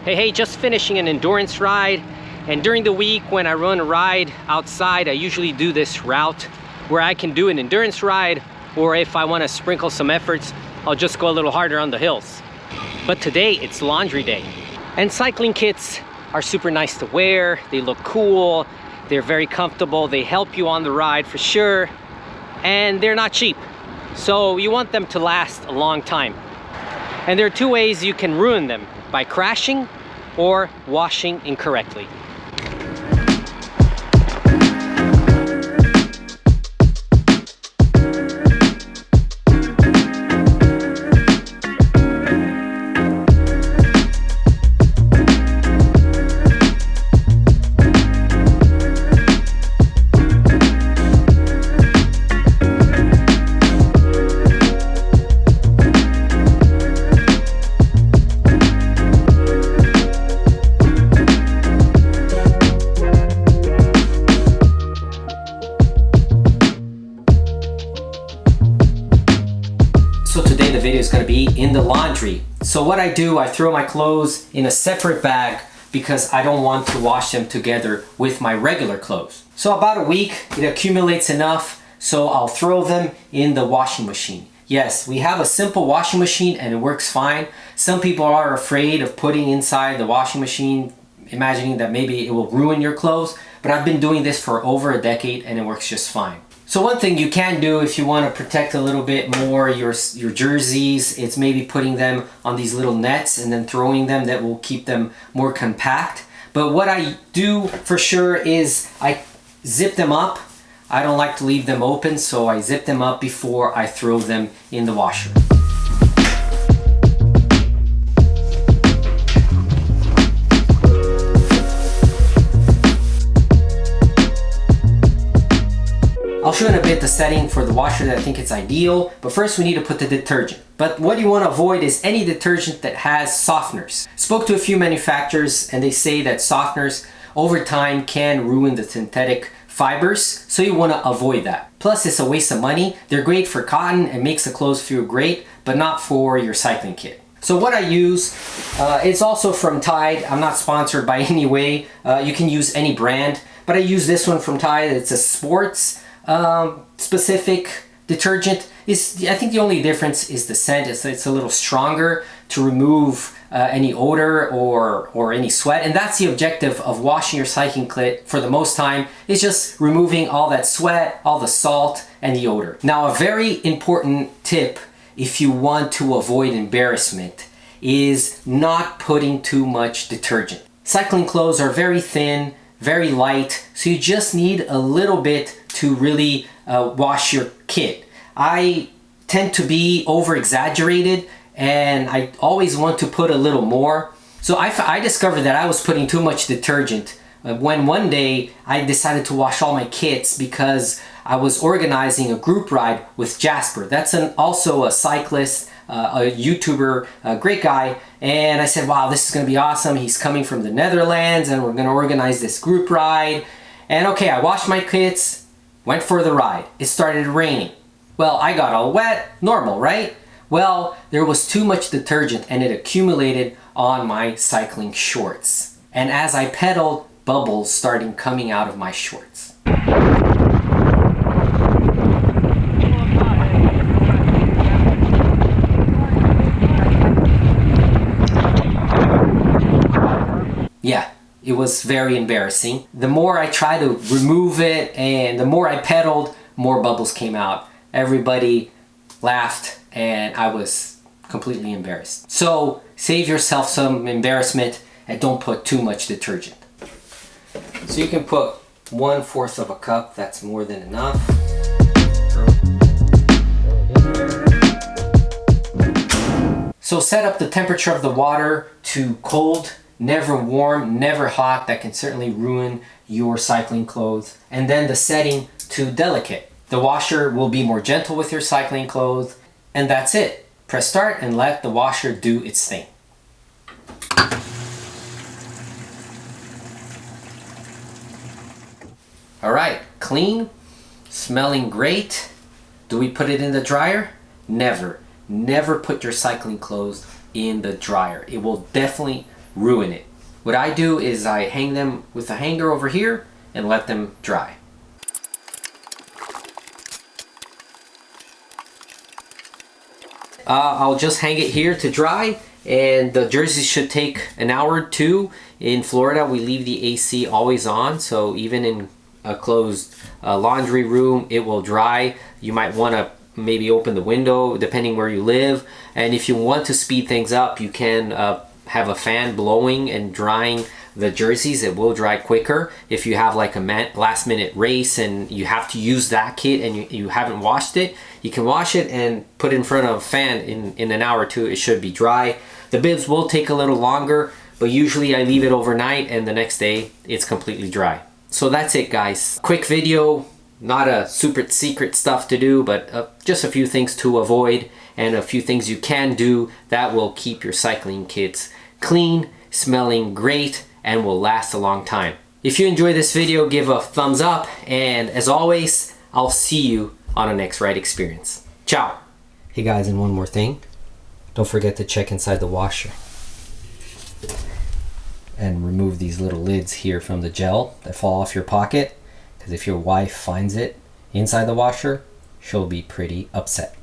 Hey, just finishing an endurance ride, and during the week when I run a ride outside, I usually do this route where I can do an endurance ride, or if I want to sprinkle some efforts, I'll just go a little harder on the hills. But today it's laundry day, and cycling kits are super nice to wear. They look cool, they're very comfortable, they help you on the ride for sure, and they're not cheap. So you want them to last a long time. And there are two ways you can ruin them: by crashing or washing incorrectly. So today the video is going to be in the laundry. So what I do, I throw my clothes in a separate bag because I don't want to wash them together with my regular clothes. So about a week, it accumulates enough, so I'll throw them in the washing machine. Yes, we have a simple washing machine and it works fine. Some people are afraid of putting inside the washing machine, imagining that maybe it will ruin your clothes, but I've been doing this for over a decade and it works just fine. So one thing you can do if you want to protect a little bit more your jerseys, it's maybe putting them on these little nets and then throwing them. That will keep them more compact. But what I do for sure is I zip them up. I don't like to leave them open, so I zip them up before I throw them in the washer. I'll show in a bit the setting for the washer that I think it's ideal, but first we need to put the detergent. But what you want to avoid is any detergent that has softeners. Spoke to a few manufacturers and they say that softeners over time can ruin the synthetic fibers, so you want to avoid that. Plus it's a waste of money. They're great for cotton and makes the clothes feel great, but not for your cycling kit. So what I use, it's also from Tide. I'm not sponsored by any way. You can use any brand, but I use this one from Tide. It's a sports specific detergent. I think the only difference is the scent. It's a little stronger to remove any odor or any sweat, and that's the objective of washing your cycling kit for the most time, is just removing all that sweat, all the salt, and the odor. Now, a very important tip if you want to avoid embarrassment is not putting too much detergent. Cycling clothes are very thin, very light, so you just need a little bit to really wash your kit. I tend to be over exaggerated and I always want to put a little more. So I discovered that I was putting too much detergent when one day I decided to wash all my kits because I was organizing a group ride with Jasper. That's also a cyclist, a YouTuber, a great guy, and I said, wow, this is gonna be awesome. He's coming from the Netherlands and we're gonna organize this group ride. And okay, I washed my kits, went for the ride. It started raining. Well, I got all wet, normal, right? Well, there was too much detergent and it accumulated on my cycling shorts. And as I pedaled, bubbles started coming out of my shorts. Yeah, it was very embarrassing. The more I tried to remove it and the more I pedaled, more bubbles came out. Everybody laughed and I was completely embarrassed. So save yourself some embarrassment and don't put too much detergent. So you can put 1/4 of a cup, that's more than enough. So set up the temperature of the water to cold, never warm, never hot. That can certainly ruin your cycling clothes. And then the setting to delicate. The washer will be more gentle with your cycling clothes. And that's it. Press start and let the washer do its thing. All right, clean, smelling great. Do we put it in the dryer? Never. Never put your cycling clothes in the dryer. It will definitely ruin it. What I do is I hang them with a hanger over here and let them dry. I'll just hang it here to dry, and the jerseys should take an hour or two. In Florida, we leave the AC always on, so even in a closed laundry room, it will dry. You might want to maybe open the window depending where you live, and if you want to speed things up, you can have a fan blowing and drying the jerseys. It will dry quicker. If you have like a last minute race and you have to use that kit and you haven't washed it, you can wash it and put it in front of a fan. In an hour or two, it should be dry. The bibs will take a little longer, but usually I leave it overnight and the next day it's completely dry. So that's it, guys. Quick video, not a super secret stuff to do, but just a few things to avoid and a few things you can do that will keep your cycling kits clean, smelling great, and will last a long time. If you enjoyed this video, give a thumbs up, and as always, I'll see you on a next ride experience. Ciao! Hey guys, and one more thing. Don't forget to check inside the washer and remove these little lids here from the gel that fall off your pocket, because if your wife finds it inside the washer, she'll be pretty upset.